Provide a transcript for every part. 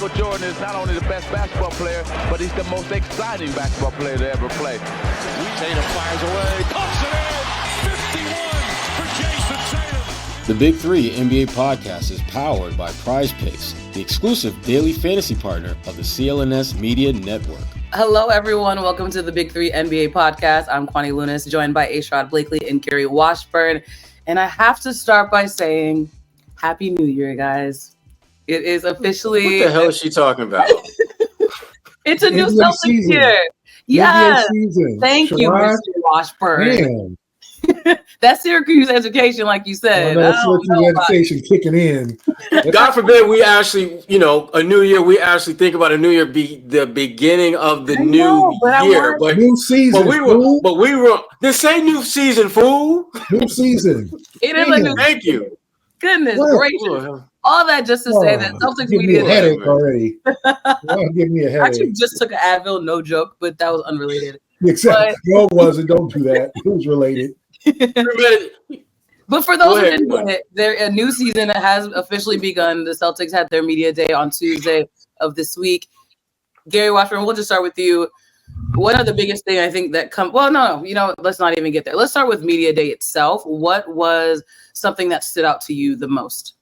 Michael Jordan is not only the best basketball player, but he's the most exciting basketball player to ever play. Tatum fires away, pumps it in, 51 for Jayson Tatum. The Big Three NBA podcast is powered by Prize Picks, the exclusive daily fantasy partner of the CLNS Media Network. Hello, everyone. Welcome to the Big Three NBA podcast. I'm Kwani Lunis, joined by Sherrod Blakely and Gary Washburn. And I have to start by saying Happy New Year, guys. It is officially... What the hell is she talking about? It's a new Celtics year. Yes. Thank you, Mr. Washburn. That's Syracuse education, like you said. Syracuse education kicking in. God forbid we actually, a new year. We actually think about a new year be the beginning of the new year. But new season. But we were this ain't new season, fool. New season. It is a new. Thank you. Goodness gracious. All that just to say that Celtics give media me a headache already. Give me a headache. I actually just took an Advil, no joke, but that was unrelated. Exactly. No, it wasn't. Don't do that. It was related. But for those who didn't get it, a new season has officially begun. The Celtics had their media day on Tuesday of this week. Gary Washburn, we'll just start with you. What are the biggest thing I think that let's not even get there. Let's start with media day itself. What was something that stood out to you the most?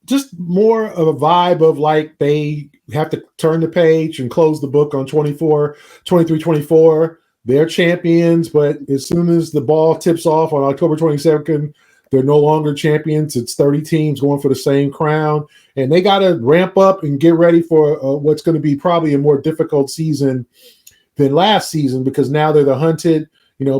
Just more of a vibe of like they have to turn the page and close the book on 23-24. They're champions, but as soon as the ball tips off on October 22nd, they're no longer champions. It's 30 teams going for the same crown, and they got to ramp up and get ready for what's going to be probably a more difficult season than last season because now they're the hunted.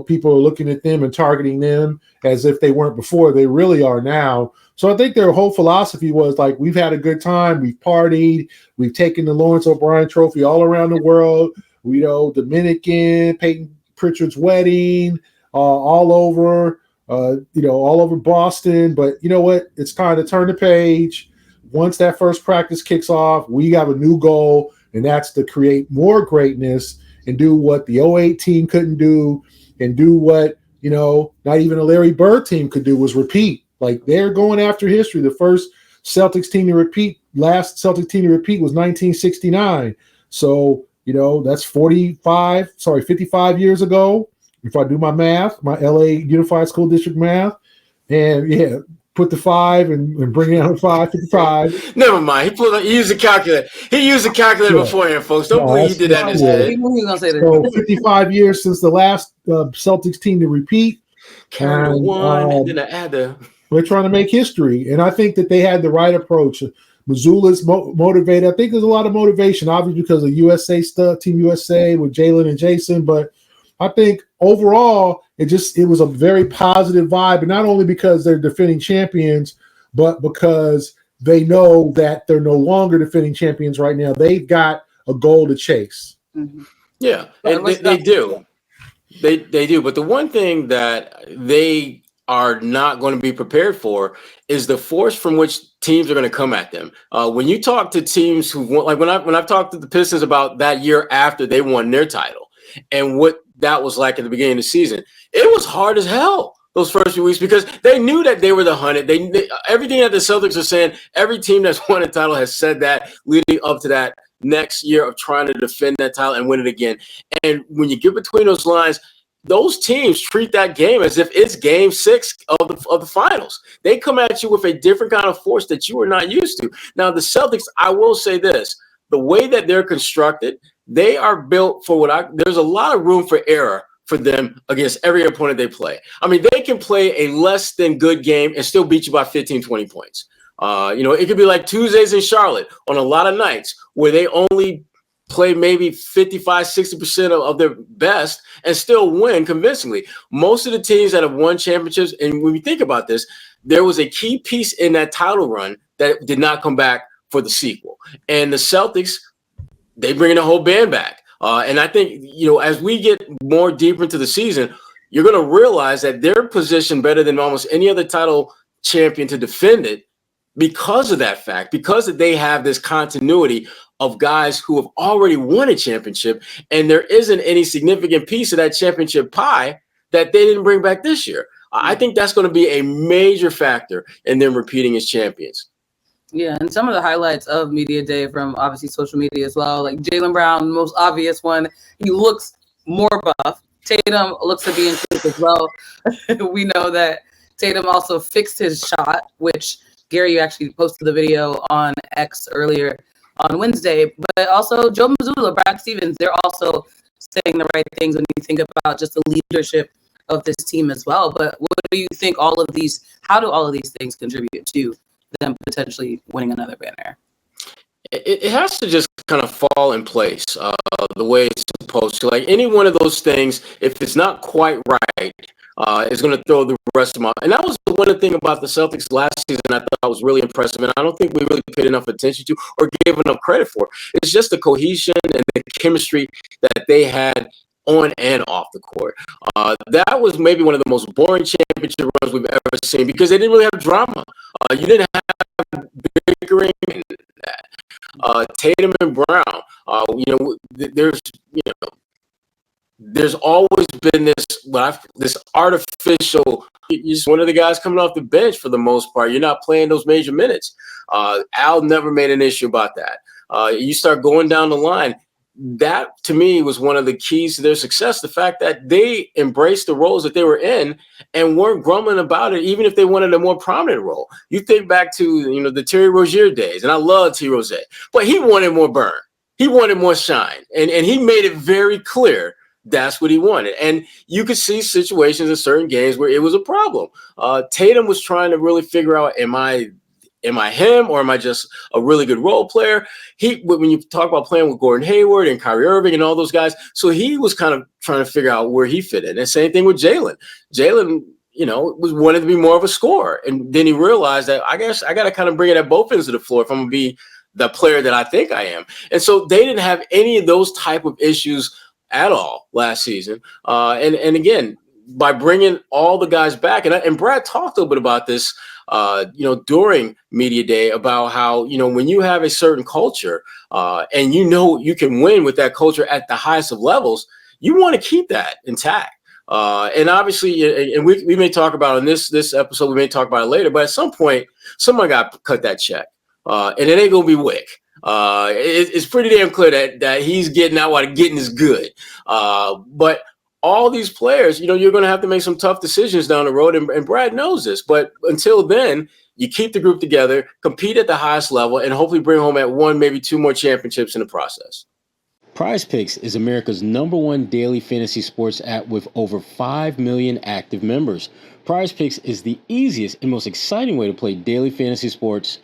People are looking at them and targeting them as if they weren't before. They really are now. So I think their whole philosophy was like, we've had a good time. We've partied. We've taken the Lawrence O'Brien Trophy all around the world. Dominican, Peyton Pritchard's wedding, all over Boston. But you know what? It's time to turn the page. Once that first practice kicks off, we have a new goal, and that's to create more greatness and do what the 2008 team couldn't do and do what, not even a Larry Bird team could do was repeat. Like they're going after history. The first last Celtics team to repeat was 1969. So, that's 55 years ago. If I do my math, my LA Unified School District math, and put the 5 and bring it down to 55. Never mind. He used a calculator. He used a calculator beforehand, folks. Don't believe he did that in his head. So 55 years since the last Celtics team to repeat. Carry one, and then I add the. We're trying to make history, and I think that they had the right approach. Missoula's motivated. I think there's a lot of motivation, obviously because of USA stuff, Team USA with Jaylen and Jayson. But I think overall, it was a very positive vibe, and not only because they're defending champions, but because they know that they're no longer defending champions right now. They've got a goal to chase. Mm-hmm. Yeah, and they do. They do. But the one thing that they are not going to be prepared for is the force from which teams are going to come at them. When you talk to teams who won, like when I've talked to the Pistons about that year after they won their title and what that was like at the beginning of the season, it was hard as hell those first few weeks because they knew that they were the hunted. They everything that the Celtics are saying, every team that's won a title has said that leading up to that next year of trying to defend that title and win it again. And when you get between those lines, those teams treat that game as if it's game 6 of the finals. They come at you with a different kind of force that you are not used to. Now, the Celtics, I will say this, the way that they're constructed, they are built for there's a lot of room for error for them against every opponent they play. I mean, they can play a less than good game and still beat you by 15, 20 points. It could be like Tuesdays in Charlotte on a lot of nights where they only play maybe 55, 60% of their best and still win convincingly. Most of the teams that have won championships, and when we think about this, there was a key piece in that title run that did not come back for the sequel. And the Celtics, they bring the whole band back. And I think, as we get more deeper into the season, you're going to realize that they're positioned better than almost any other title champion to defend it because of that fact, because they have this continuity of guys who have already won a championship, and there isn't any significant piece of that championship pie that they didn't bring back this year. I think that's going to be a major factor in them repeating as champions. Yeah, and some of the highlights of Media Day from obviously social media as well, like Jaylen Brown, most obvious one. He looks more buff. Tatum looks to be in shape as well. We know that Tatum also fixed his shot, which Gary actually posted the video on X earlier on Wednesday. But also Joe Mazzulla, Brad Stevens, they're also saying the right things when you think about just the leadership of this team as well. But what do you think how do all of these things contribute to them potentially winning another banner? It has to just kind of fall in place the way it's supposed to. Like any one of those things, if it's not quite right, is going to throw the rest of them off. And that was one of the things about the Celtics last season I thought was really impressive, and I don't think we really paid enough attention to or gave enough credit for. It's just the cohesion and the chemistry that they had on and off the court. That was maybe one of the most boring championship runs we've ever seen because they didn't really have drama. You didn't have bickering and that. Tatum and Brown, there's always been this artificial. You're just one of the guys coming off the bench for the most part. You're not playing those major minutes. Al never made an issue about that. You start going down the line. That, to me, was one of the keys to their success, the fact that they embraced the roles that they were in and weren't grumbling about it, even if they wanted a more prominent role. You think back to, the Terry Rozier days, and I love T. Rose, but he wanted more burn. He wanted more shine, and he made it very clear that's what he wanted. And you could see situations in certain games where it was a problem. Tatum was trying to really figure out, am I him or am I just a really good role player? When you talk about playing with Gordon Hayward and Kyrie Irving and all those guys, so he was kind of trying to figure out where he fit in. And same thing with Jaylen. Jaylen, was wanted to be more of a scorer. And then he realized that I guess I got to kind of bring it at both ends of the floor if I'm going to be the player that I think I am. And so they didn't have any of those type of issues at all last season. And again, by bringing all the guys back, and Brad talked a little bit about this, during Media Day about how, when you have a certain culture and you can win with that culture at the highest of levels, you want to keep that intact. And obviously, and we may talk about in this episode, we may talk about it later, but at some point, someone got to cut that check. And it ain't going to be Wick. It's pretty damn clear that he's getting out while getting is good. But all these players, you're going to have to make some tough decisions down the road, and Brad knows this. But until then, you keep the group together, compete at the highest level, and hopefully bring home at one, maybe two more championships in the process. Prize Picks is America's #1 daily fantasy sports app with over 5 million active members. Prize Picks is the easiest and most exciting way to play daily fantasy sports.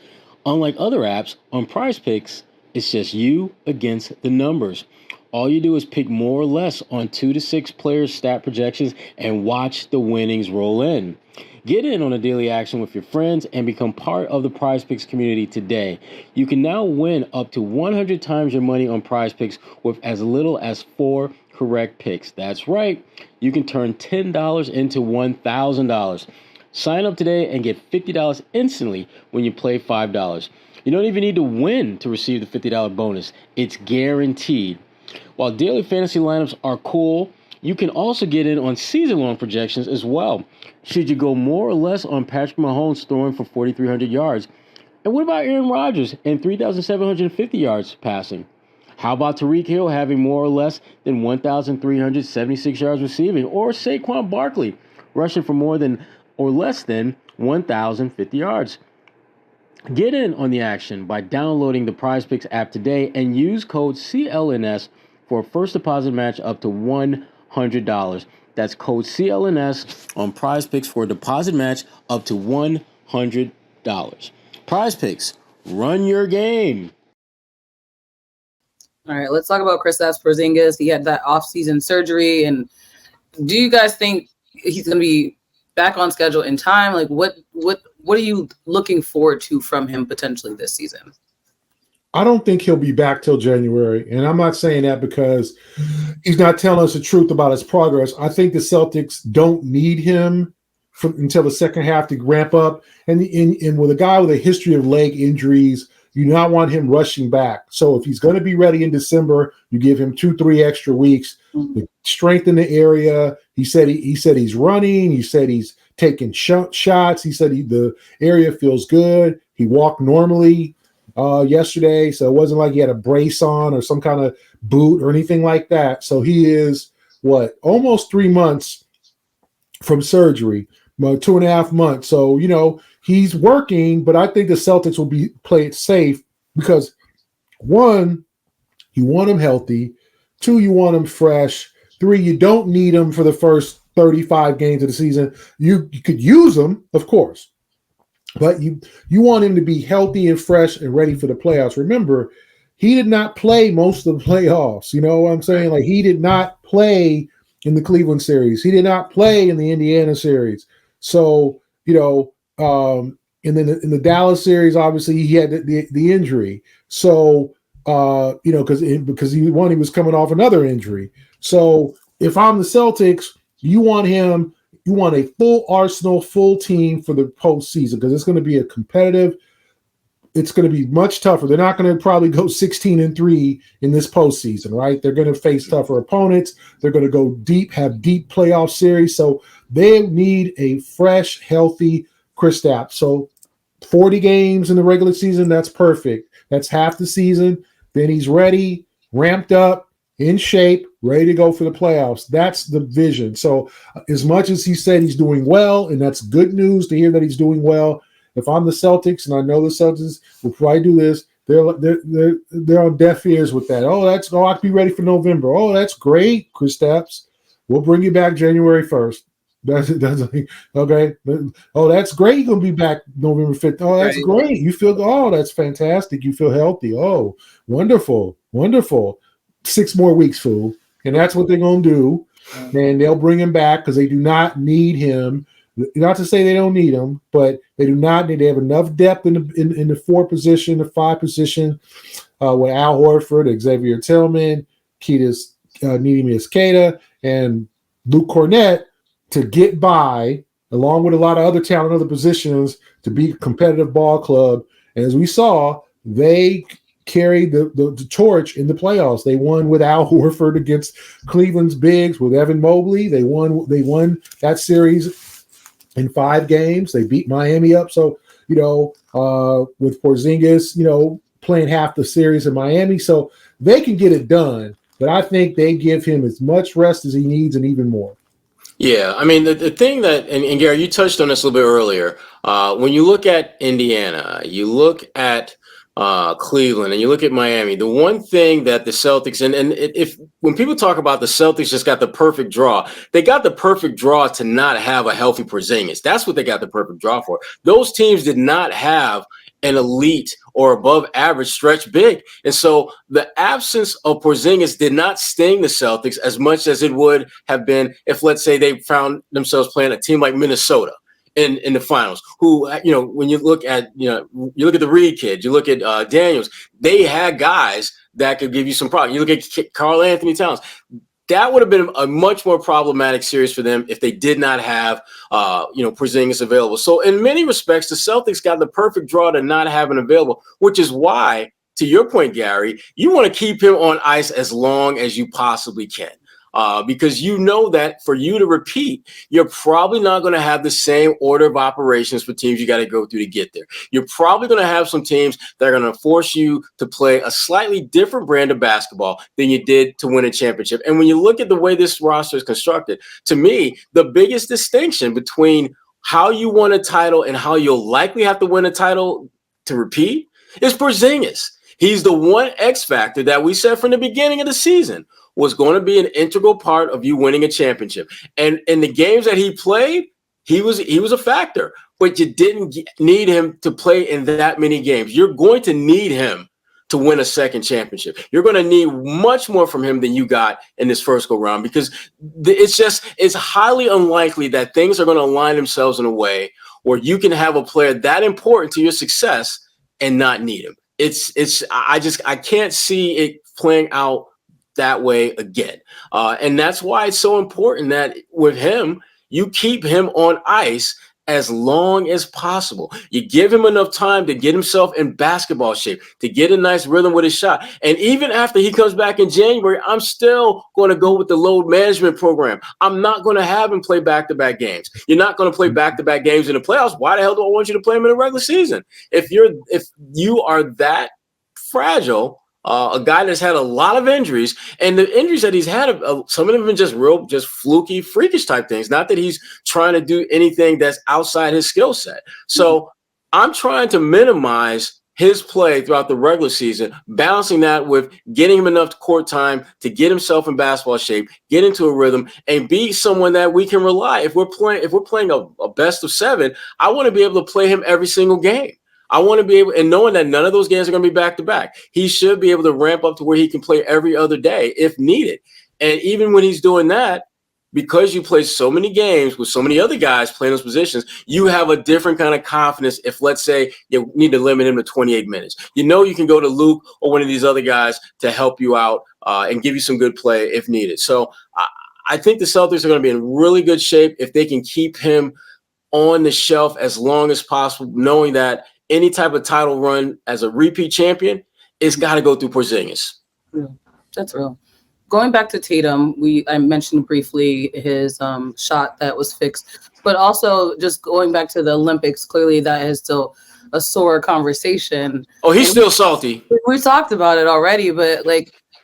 Unlike other apps, on Prize Picks, it's just you against the numbers. All you do is pick more or less on 2 to 6 players' stat projections and watch the winnings roll in. Get in on the daily action with your friends and become part of the Prize Picks community today. You can now win up to 100 times your money on Prize Picks with as little as 4 correct picks. That's right. You can turn $10 into $1,000. Sign up today and get $50 instantly when you play $5. You don't even need to win to receive the $50 bonus. It's guaranteed. While daily fantasy lineups are cool, you can also get in on season-long projections as well. Should you go more or less on Patrick Mahomes throwing for 4,300 yards? And what about Aaron Rodgers and 3,750 yards passing? How about Tyreek Hill having more or less than 1,376 yards receiving? Or Saquon Barkley rushing for more than or less than 1,050 yards? Get in on the action by downloading the Prize Picks app today and use code CLNS for a first deposit match up to $100. That's code CLNS on Prize Picks for a deposit match up to $100. Prize Picks, run your game. All right, let's talk about Kristaps Porzingis. He had that off-season surgery, and do you guys think he's going to be back on schedule in time? Like, what are you looking forward to from him potentially this season? I don't think he'll be back till January. And I'm not saying that because he's not telling us the truth about his progress. I think the Celtics don't need him until the second half to ramp up. And with a guy with a history of leg injuries, you do not want him rushing back. So if he's going to be ready in December, you give him 2-3 extra weeks to strengthen the area. He said he's running. He said he's taking shots. He said the area feels good. He walked normally yesterday, so it wasn't like he had a brace on or some kind of boot or anything like that. So he is almost 3 months from surgery, 2.5 months. So he's working, but I think the Celtics will play it safe because 1, you want him healthy. 2, you want him fresh. 3, you don't need him for the first 35 games of the season. You could use him, of course, but you want him to be healthy and fresh and ready for the playoffs. Remember, he did not play most of the playoffs. You know what I'm saying? Like, he did not play in the Cleveland series. He did not play in the Indiana series. So, and then in the Dallas series, obviously he had the injury. So, because he was coming off another injury. So if I'm the Celtics, you want a full arsenal, full team for the postseason because it's going to be it's going to be much tougher. They're not going to probably go 16-3 in this postseason, right? They're going to face tougher opponents. They're going to go deep, have deep playoff series. So they need a fresh, healthy Kristaps. So 40 games in the regular season, that's perfect. That's half the season. Then he's ready, ramped up, in shape, ready to go for the playoffs. That's the vision. So as much as he said he's doing well, and that's good news to hear that he's doing well, if I'm the Celtics, and I know the Celtics will probably do this, they're on deaf ears with that. I can be ready for November. Oh, that's great, Kristaps. We'll bring you back January 1st. That's okay. Oh, that's great. You're gonna be back November 5th. Oh, that's great. You feel that's fantastic. You feel healthy. Oh, wonderful. 6 more weeks, fool. And that's what they're gonna do. And they'll bring him back because they do not need him. Not to say they don't need him, but they do not need. They have enough depth in the 4 position, the 5 position, with Al Horford, Xavier Tillman, Ketis Niemias-Queta, and Luke Cornett to get by, along with a lot of other talent in other positions, to be a competitive ball club. And as we saw, they carried the torch in the playoffs. They won with Al Horford against Cleveland's bigs with Evan Mobley. They won that series in 5 games. They beat Miami up. So, with Porzingis, playing half the series in Miami. So they can get it done. But I think they give him as much rest as he needs and even more. Yeah, I mean, the thing that, and Gary, you touched on this a little bit earlier. When you look at Indiana, you look at Cleveland, and you look at Miami, the one thing that the Celtics, when people talk about the Celtics just got the perfect draw, they got the perfect draw to not have a healthy Porzingis. That's what they got the perfect draw for. Those teams did not have an elite or above average stretch big. And so the absence of Porzingis did not sting the Celtics as much as it would have been if, let's say, they found themselves playing a team like Minnesota in the finals, who, when you look at, you look at the Reed kid, you look at Daniels, they had guys that could give you some problems. You look at Karl Anthony Towns. That would have been a much more problematic series for them if they did not have, Porzingis available. So in many respects, the Celtics got the perfect draw to not have him available, which is why, to your point, Gary, you want to keep him on ice as long as you possibly can. Because you know that for you to repeat, you're probably not going to have the same order of operations for teams you got to go through to get there. You're probably going to have some teams that are going to force you to play a slightly different brand of basketball than you did to win a championship. And when you look at the way this roster is constructed, to me, the biggest distinction between how you won a title and how you'll likely have to win a title to repeat is Porzingis. He's the one X factor that we said from the beginning of the season was going to be an integral part of you winning a championship. And in the games that he played, he was a factor, but you didn't need him to play in that many games. You're going to need him to win a second championship. You're going to need much more from him than you got in this first go round, because it's highly unlikely that things are going to align themselves in a way where you can have a player that important to your success and not need him. I can't see it playing out that way again. And that's why it's so important that with him, you keep him on ice as long as possible. You give him enough time to get himself in basketball shape, to get a nice rhythm with his shot. And even after he comes back in January, I'm still going to go with the load management program. I'm not going to have him play back-to-back games. You're not going to play back-to-back games in the playoffs. Why the hell do I want you to play him in the regular season? If you are that fragile, a guy that's had a lot of injuries, and the injuries that he's had, some of them have been just fluky, freakish type things. Not that he's trying to do anything that's outside his skill set. So I'm trying to minimize his play throughout the regular season, balancing that with getting him enough court time to get himself in basketball shape, get into a rhythm, and be someone that we can rely. If we're playing a best of 7, I want to be able to play him every single game. I want to be able, and knowing that none of those games are going to be back to back, he should be able to ramp up to where he can play every other day if needed. And even when he's doing that, because you play so many games with so many other guys playing those positions, you have a different kind of confidence. If, let's say, you need to limit him to 28 minutes, you can go to Luke or one of these other guys to help you out and give you some good play if needed. So I think the Celtics are going to be in really good shape if they can keep him on the shelf as long as possible, knowing that any type of title run as a repeat champion, it's got to go through Porzingis. Yeah, that's real. Going back to Tatum, I mentioned briefly his shot that was fixed, but also just going back to the Olympics, clearly that is still a sore conversation. Oh, he's still salty. We talked about it already, but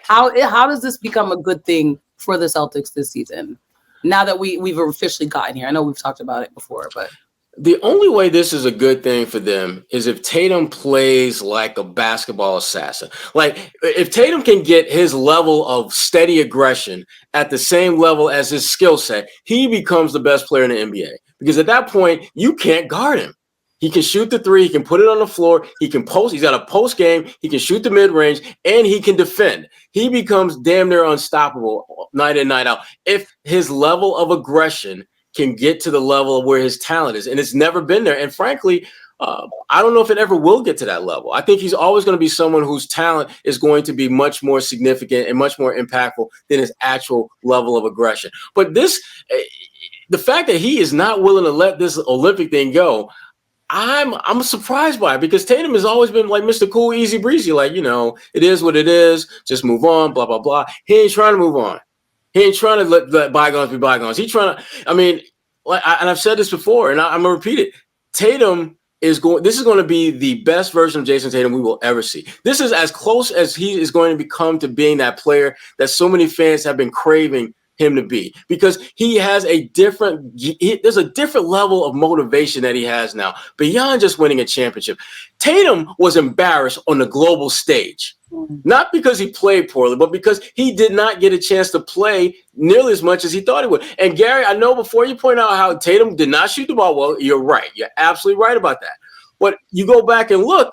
how does this become a good thing for the Celtics this season? Now that we've officially gotten here, I know we've talked about it before, but. The only way this is a good thing for them is if Tatum plays like a basketball assassin. Like, if Tatum can get his level of steady aggression at the same level as his skill set, he becomes the best player in the NBA. Because at that point, you can't guard him. He can shoot the three. He can put it on the floor. He can post. He's got a post game. He can shoot the mid-range, and he can defend. He becomes damn near unstoppable night in, night out. If his level of aggression can get to the level of where his talent is. And it's never been there. And frankly, I don't know if it ever will get to that level. I think he's always going to be someone whose talent is going to be much more significant and much more impactful than his actual level of aggression. But the fact that he is not willing to let this Olympic thing go, I'm surprised by it, because Tatum has always been like Mr. Cool, easy breezy. Like, it is what it is. Just move on, blah, blah, blah. He ain't trying to move on. He ain't trying to let bygones be bygones. He's trying to, and I've said this before, and I'm going to repeat it. This is going to be the best version of Jayson Tatum we will ever see. This is as close as he is going to become to being that player that so many fans have been craving him to be, because he has there's a different level of motivation that he has now beyond just winning a championship. Tatum was embarrassed on the global stage, not because he played poorly, but because he did not get a chance to play nearly as much as he thought he would. And Gary, I know before you point out how Tatum did not shoot the ball well, you're right. You're absolutely right about that. But you go back and look,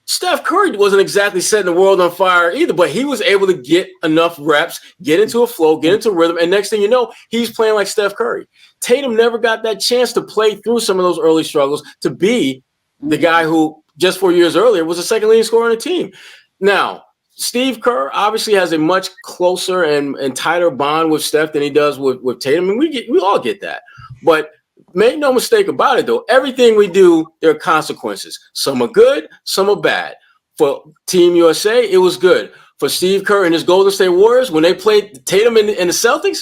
Steph Curry wasn't exactly setting the world on fire either, but he was able to get enough reps, get into a flow, get into rhythm, and next thing you know, he's playing like Steph Curry. Tatum never got that chance to play through some of those early struggles to be the guy who just 4 years earlier was the second leading scorer on the team. Now, Steve Kerr obviously has a much closer and tighter bond with Steph than he does with Tatum, and we all get that. But make no mistake about it, though. Everything we do, there are consequences. Some are good, some are bad. For Team USA, it was good. For Steve Kerr and his Golden State Warriors, when they played Tatum and the Celtics,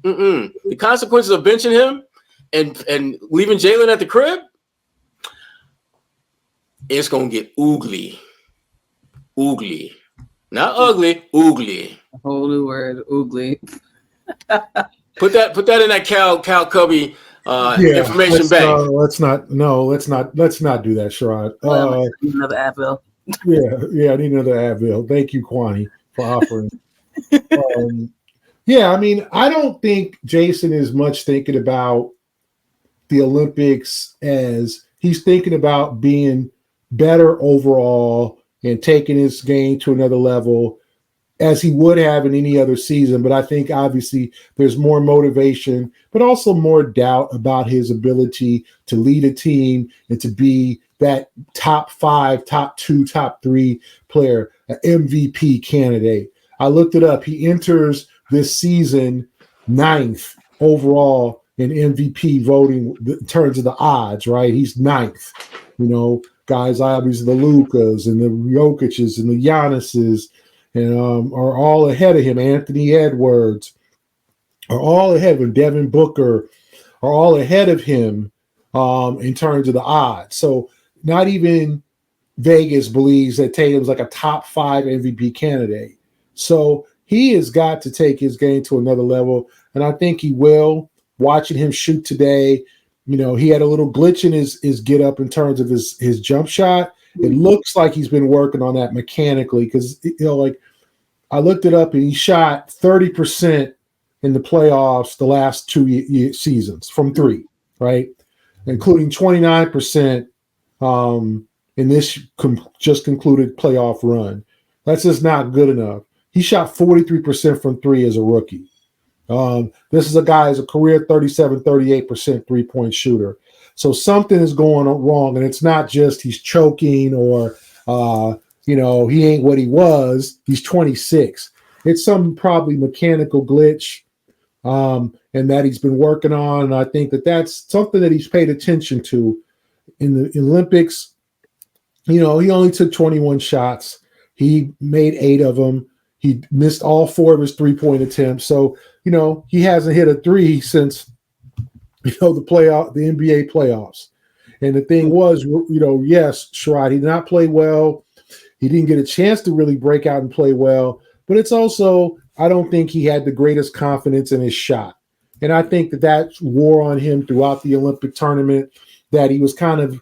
the consequences of benching him and leaving Jaylen at the crib, it's going to get oogly. Oogly. Not ugly, oogly. A whole new word, oogly. Put that in that Cal Cubby information bank. Let's not do that, Sherrod. Another Advil. I need another Advil. Thank you, Kwani, for offering. I don't think Jayson is much thinking about the Olympics as he's thinking about being better overall and taking his game to another level as he would have in any other season. But I think obviously there's more motivation, but also more doubt about his ability to lead a team and to be that top 5, top 2, top 3 player, an MVP candidate. I looked it up. He enters this season 9th overall in MVP voting in terms of the odds, right? He's 9th. Guys obviously the Lukas and the Jokic's and the Giannis's and are all ahead of him. Anthony Edwards are all ahead of him. Devin Booker are all ahead of him in terms of the odds. So not even Vegas believes that Tatum's like a top 5 MVP candidate. So he has got to take his game to another level, and I think he will. Watching him shoot today, he had a little glitch in his get up in terms of his jump shot. It looks like he's been working on that mechanically because, like I looked it up and he shot 30% in the playoffs the last 2 seasons from 3, right? Including 29% in this just concluded playoff run. That's just not good enough. He shot 43% from 3 as a rookie. This is a guy who's a career 37-38% three-point shooter. So something is going wrong, and it's not just he's choking or he ain't what he was. He's 26. It's some probably mechanical glitch, and that he's been working on. And I think that's something that he's paid attention to in the Olympics. He only took 21 shots. He made 8 of them. He missed all 4 of his three-point attempts. So, he hasn't hit a 3 since, the NBA playoffs. And the thing was, yes, Sherrod, he did not play well. He didn't get a chance to really break out and play well. But it's also, I don't think he had the greatest confidence in his shot. And I think that wore on him throughout the Olympic tournament, that he was kind of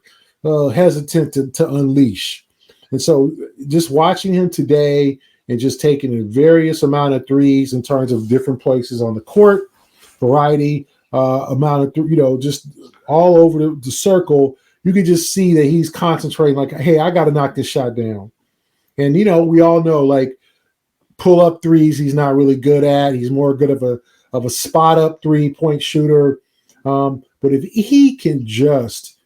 hesitant to unleash. And so just watching him today and just taking a various amount of threes in terms of different places on the court, variety, amount of, just all over the circle, you could just see that he's concentrating like, hey, I got to knock this shot down. And, we all know, like, pull-up threes he's not really good at. He's more good of a spot-up three-point shooter. But if he can just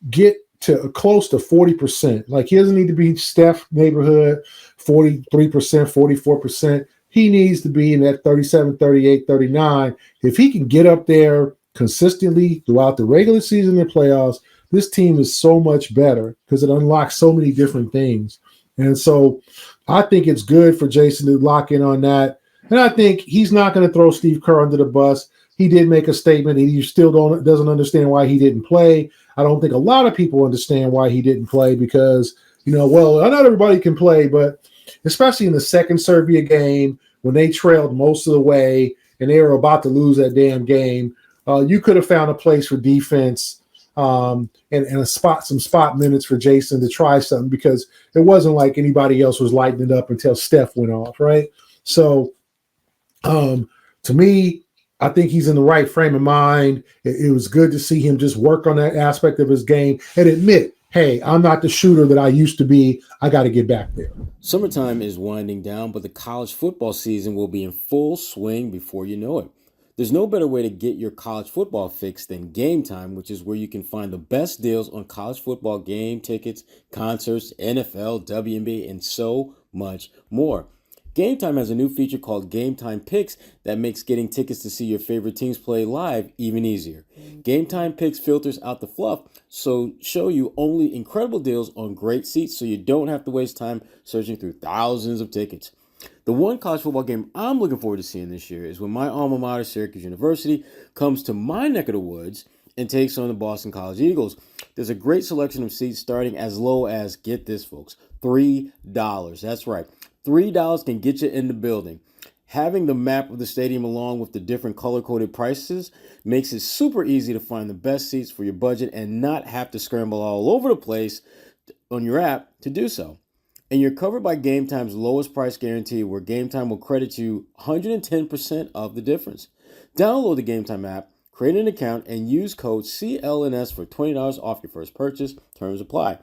get to close to 40%, like he doesn't need to be Steph neighborhood, 43%, 44%. He needs to be in that 37, 38, 39. If he can get up there consistently throughout the regular season and playoffs, this team is so much better because it unlocks so many different things. And so I think it's good for Jayson to lock in on that. And I think he's not going to throw Steve Kerr under the bus. He did make a statement. He still doesn't understand why he didn't play. I don't think a lot of people understand why he didn't play because, well, not everybody can play, but especially in the second Serbia game when they trailed most of the way and they were about to lose that damn game, you could have found a place for defense and some spot minutes for Jayson to try something because it wasn't like anybody else was lighting it up until Steph went off, right? So to me, I think he's in the right frame of mind. It was good to see him just work on that aspect of his game and admit, hey, I'm not the shooter that I used to be. I got to get back there. Summertime is winding down, but the college football season will be in full swing before you know it. There's no better way to get your college football fix than Game Time, which is where you can find the best deals on college football game tickets, concerts, NFL, WNBA, and so much more. Game Time has a new feature called Game Time Picks that makes getting tickets to see your favorite teams play live even easier. Game Time Picks filters out the fluff, so show you only incredible deals on great seats so you don't have to waste time searching through thousands of tickets. The one college football game I'm looking forward to seeing this year is when my alma mater, Syracuse University, comes to my neck of the woods and takes on the Boston College Eagles. There's a great selection of seats starting as low as, get this folks, $3. That's right. $3 can get you in the building. Having the map of the stadium along with the different color-coded prices makes it super easy to find the best seats for your budget and not have to scramble all over the place on your app to do so. And you're covered by Game Time's lowest price guarantee, where Game Time will credit you 110% of the difference. Download the Game Time app, create an account, and use code CLNS for $20 off your first purchase. Terms apply.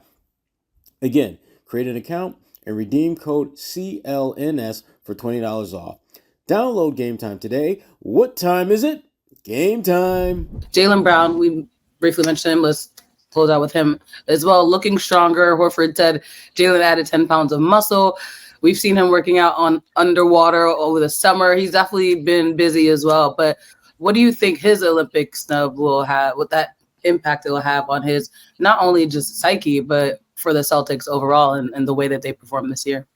Again, create an account and redeem code CLNS for $20 off. Download Game Time today. What time is it? Game time. Jaylen Brown, we briefly mentioned him. Let's close out with him as well. Looking stronger. Horford said Jaylen added 10 pounds of muscle. We've seen him working out on underwater over the summer. He's definitely been busy as well. But what do you think his Olympic snub will have, what that impact it will have on his, not only just psyche, but for the Celtics overall and the way that they perform this year?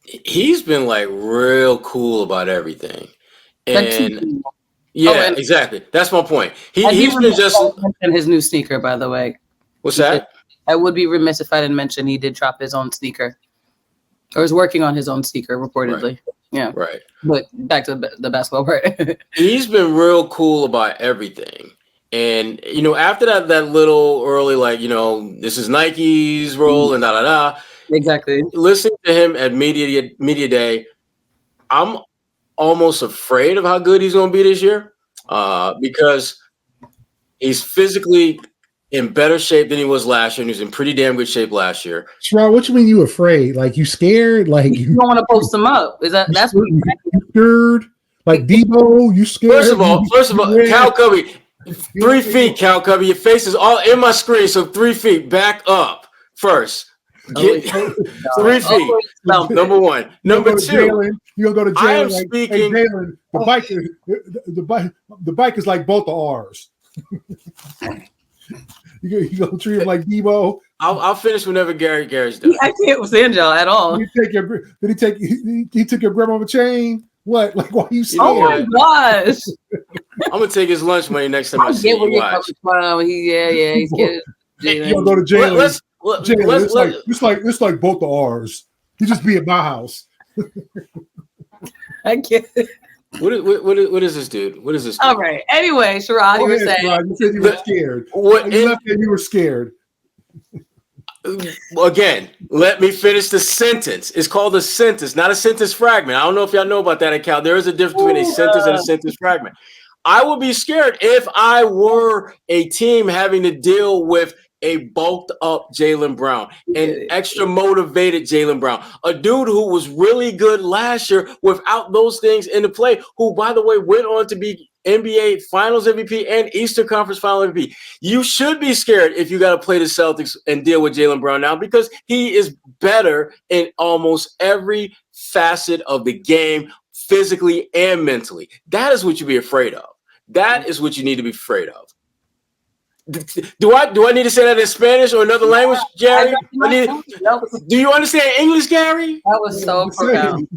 He's been like real cool about everything. And and exactly. That's my point. He's been just his new sneaker, by the way. What's that? I would be remiss if I didn't mention he did drop his own sneaker, or is working on his own sneaker, reportedly. Right. Yeah. Right. But back to the basketball part. He's been real cool about everything. And, after that little early, this is Nike's role and da-da-da. Exactly. Listening to him at Media Day, I'm almost afraid of how good he's going to be this year because he's physically in better shape than he was last year, and he was in pretty damn good shape last year. Sherrod, what you mean you afraid? Like you scared? Like you don't want to post him up? Is that's what you scared? Like Debo, you scared? First of all, Cal Covey, 3 feet, Cal Covey. Your face is all in my screen, so 3 feet. Back up first. Get 3 feet. Number one. Number two. You're gonna go to Jaylen. I am like, speaking. Hey, Jaylen, the bike is like both of ours. You gonna treat him like Debo. I'll finish whenever Gary's done. I can't stand y'all at all. He took your grandmama chain? What? Like why you scared? Oh my gosh! I'm gonna take his lunch money next time I see him. He's scared. You gonna go to Jaylen? It's like both of ours. You just be at my house. I can't. What is this dude? What is this? All right. Anyway, Sherrod, you were saying you said you were scared. You were scared. Again, let me finish the sentence. It's called a sentence, not a sentence fragment. I don't know if y'all know about that, Cal. There is a difference between a sentence and a sentence fragment. I would be scared if I were a team having to deal with a bulked up Jaylen Brown, an extra motivated Jaylen Brown, a dude who was really good last year without those things into play, who, by the way, went on to be NBA Finals MVP and Eastern Conference Final MVP. You should be scared if you got to play the Celtics and deal with Jaylen Brown now because he is better in almost every facet of the game, physically and mentally. That is what you be afraid of. That is what you need to be afraid of. Do I need to say that in Spanish or another language, Gary? Do you understand English, Gary? That was so profound.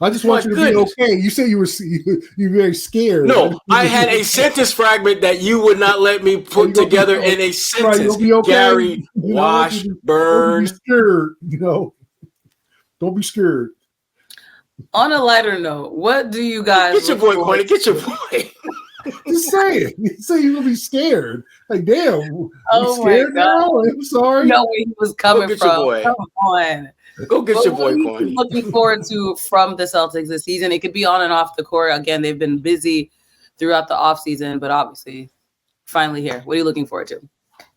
I just want you to be okay. You say you were very scared. No, I had a sentence fragment that you would not let me put together in a sentence. Okay. Gary, Washburn. Don't be scared. Don't be scared. On a lighter note, what do you guys get your boy, Kwani? Get your boy. Just say it. You say you're gonna be scared. Like, damn. Oh scared my God. now? I'm sorry. No, where he was coming from. Boy. Come on. Go get your boy, Kwani. Looking forward to from the Celtics this season. It could be on and off the court. Again, they've been busy throughout the offseason, but obviously, finally here. What are you looking forward to?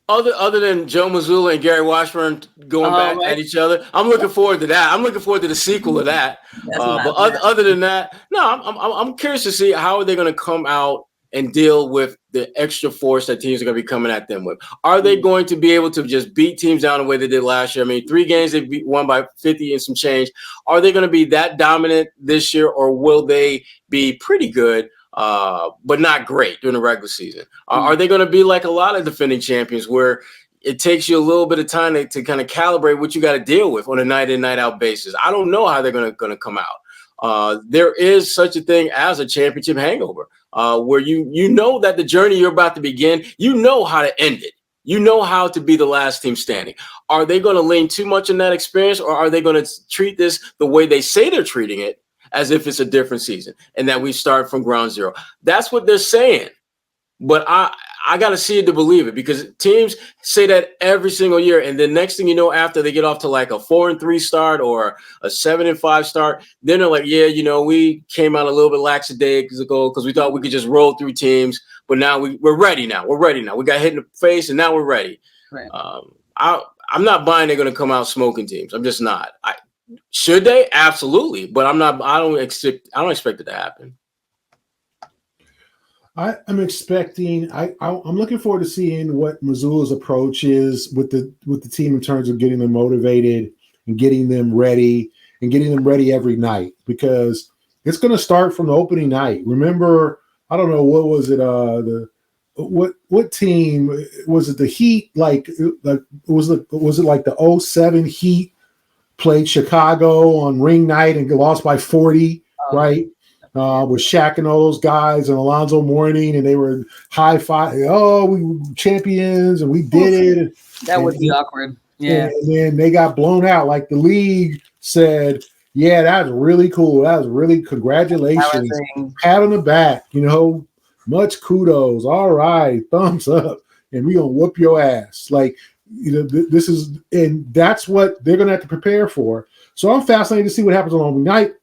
Other than Joe Mazzulla and Gary Washburn going back at each other, I'm looking forward to that. I'm looking forward to the sequel of that. But other than that, no, I'm curious to see how are they going to come out and deal with the extra force that teams are going to be coming at them with. Are they going to be able to just beat teams down the way they did last year? I mean, 3 games they won by 50 and some change. Are they going to be that dominant this year, or will they be pretty good, but not great during the regular season? Are they going to be like a lot of defending champions where it takes you a little bit of time to kind of calibrate what you got to deal with on a night in, night out basis? I don't know how they're going to come out. There is such a thing as a championship hangover, where you know that the journey you're about to begin, you know how to end it. You know how to be the last team standing. Are they going to lean too much on that experience, or are they going to treat this the way they say they're treating it, as if it's a different season and that we start from ground zero? That's what they're saying. But I got to see it to believe it, because teams say that every single year. And then next thing you know, after they get off to like a 4-3 start or a 7-5 start, then they're like, yeah, we came out a little bit lackadaisical because we thought we could just roll through teams. But now we're ready now. We're ready now. We got hit in the face and now we're ready. Right. I'm not buying they're going to come out smoking teams. I'm just not. Should they? Absolutely. But I'm not. I don't expect it to happen. I'm expecting. I'm looking forward to seeing what Mazzulla's approach is with the team in terms of getting them motivated and getting them ready every night. Because it's going to start from the opening night. Remember, I don't know, what was it? What team was it? The Heat, was it like the 07 Heat played Chicago on ring night and lost by 40, right? With Shaq and all those guys and Alonzo Mourning, and they were high five. Oh, we were champions and we did it. That would be awkward. Yeah. And then they got blown out. Like the league said, yeah, that was really cool. That was really congratulations. Pat on the back, much kudos. All right, thumbs up. And we're gonna whoop your ass. Like, this is, and that's what they're gonna have to prepare for. So I'm fascinated to see what happens on opening night.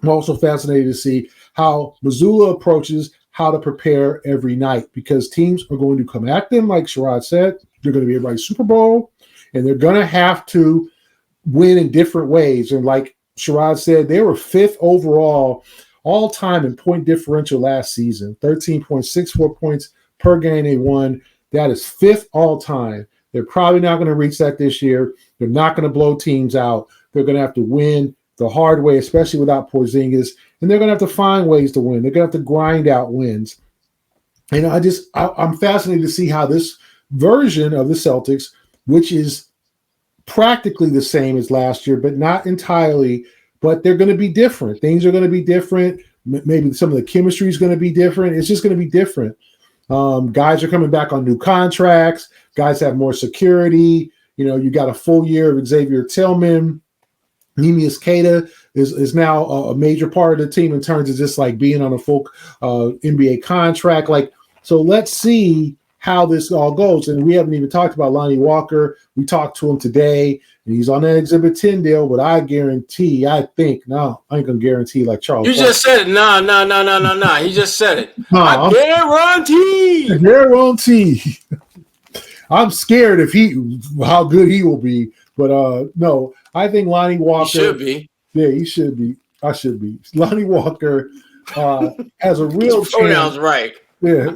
I'm also fascinated to see how Missoula approaches how to prepare every night, because teams are going to come at them, like Sherrod said. They're going to be everybody's Super Bowl, and they're going to have to win in different ways. And like Sherrod said, they were 5th overall all-time in point differential last season, 13.64 points per game they won. That is 5th all-time. They're probably not going to reach that this year. They're not going to blow teams out. They're going to have to win the hard way, especially without Porzingis, and they're going to have to find ways to win. They're going to have to grind out wins. And I'm fascinated to see how this version of the Celtics, which is practically the same as last year, but not entirely, but they're going to be different. Things are going to be different. Maybe some of the chemistry is going to be different. It's just going to be different. Guys are coming back on new contracts. Guys have more security. You got a full year of Xavier Tillman. Neemias Queta is now a major part of the team in terms of just like being on a full NBA contract. So let's see how this all goes. And we haven't even talked about Lonnie Walker. We talked to him today, and he's on that Exhibit 10 deal. But I ain't going to guarantee like Charles. You just said it. No. He just said it. I guarantee. I'm scared how good he will be. But no, I think Lonnie Walker should be. Yeah, he should be. I should be. Lonnie Walker has a real pronouns right. Yeah,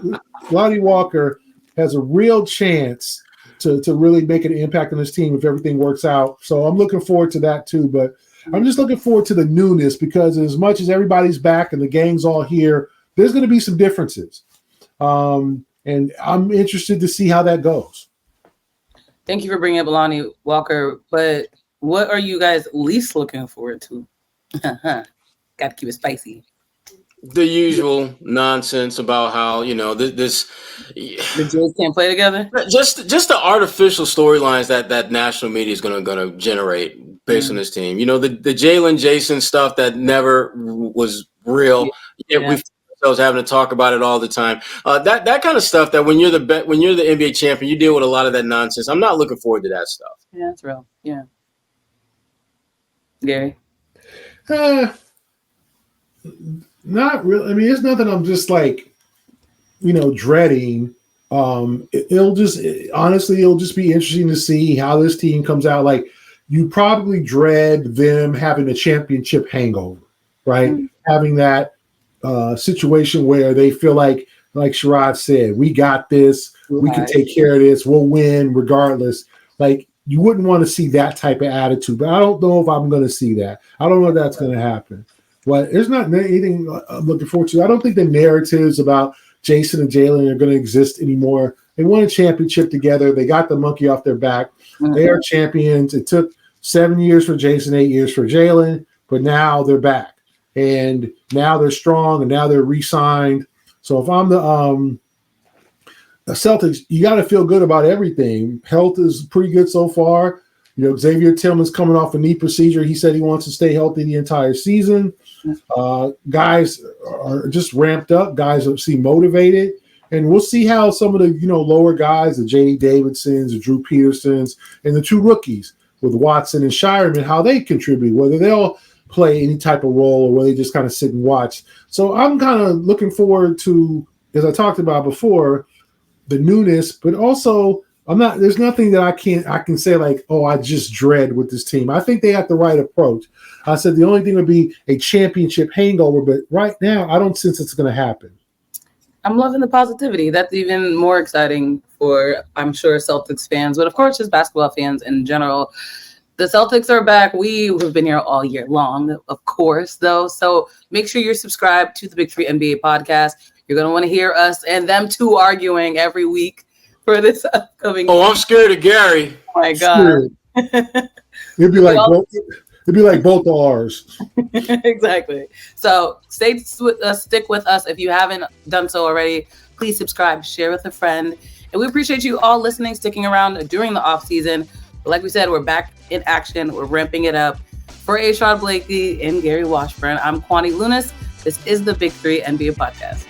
Lonnie Walker has a real chance to really make an impact on this team if everything works out. So I'm looking forward to that too. But I'm just looking forward to the newness, because as much as everybody's back and the gang's all here, there's going to be some differences. And I'm interested to see how that goes. Thank you for bringing up Lonnie Walker, but what are you guys least looking forward to? Got to keep it spicy. The usual nonsense about how, the Jays can't play together. Just the artificial storylines that national media is gonna generate based on this team. The Jaylen Jayson stuff that never was real. Yeah. We ourselves having to talk about it all the time. That kind of stuff that when you're the NBA champion, you deal with a lot of that nonsense. I'm not looking forward to that stuff. Yeah, that's real. Yeah. Gary? Not really. I mean, it's nothing I'm just dreading. It'll just be interesting to see how this team comes out. Like, you probably dread them having a championship hangover, right? Mm-hmm. Having that situation where they feel like Sherrod said, we got this, we can take care of this, we'll win regardless. Like, you wouldn't want to see that type of attitude, but I don't know if I'm going to see that. I don't know if that's going to happen. But there's not anything I'm looking forward to. I don't think the narratives about Jayson and Jaylen are going to exist anymore. They won a championship together. They got the monkey off their back. Mm-hmm. They are champions. It took 7 years for Jayson, 8 years for Jaylen, but now they're back. And now they're strong, and now they're re-signed. So if I'm the Celtics, you got to feel good about everything. Health is pretty good so far. Xavier Tillman's coming off a knee procedure. He said he wants to stay healthy the entire season. Guys are just ramped up. Guys seem motivated. And we'll see how some of the, lower guys, the J.D. Davidsons, the Drew Petersons, and the two rookies with Watson and Shireman, how they contribute, whether they'll play any type of role or whether they just kind of sit and watch. So I'm kind of looking forward to, as I talked about before, the newness, but also there's nothing that I can say like, oh, I just dread with this team. I think they have the right approach. I said the only thing would be a championship hangover, but right now I don't sense it's going to happen. I'm loving the positivity. That's even more exciting for, I'm sure, Celtics fans, but of course just basketball fans in general. The Celtics are back. We have been here all year long, of course, though. So make sure you're subscribed to the Big Three NBA podcast. You're going to want to hear us and them two arguing every week for this upcoming. Oh, I'm scared of Gary. Oh my God. It'd be like both of ours. Exactly. So stick with us. If you haven't done so already, please subscribe, share with a friend. And we appreciate you all listening, sticking around during the off season. But like we said, we're back in action. We're ramping it up. For Sherrod Blakely and Gary Washburn, I'm Kwani Lunis. This is the Big Three NBA podcast.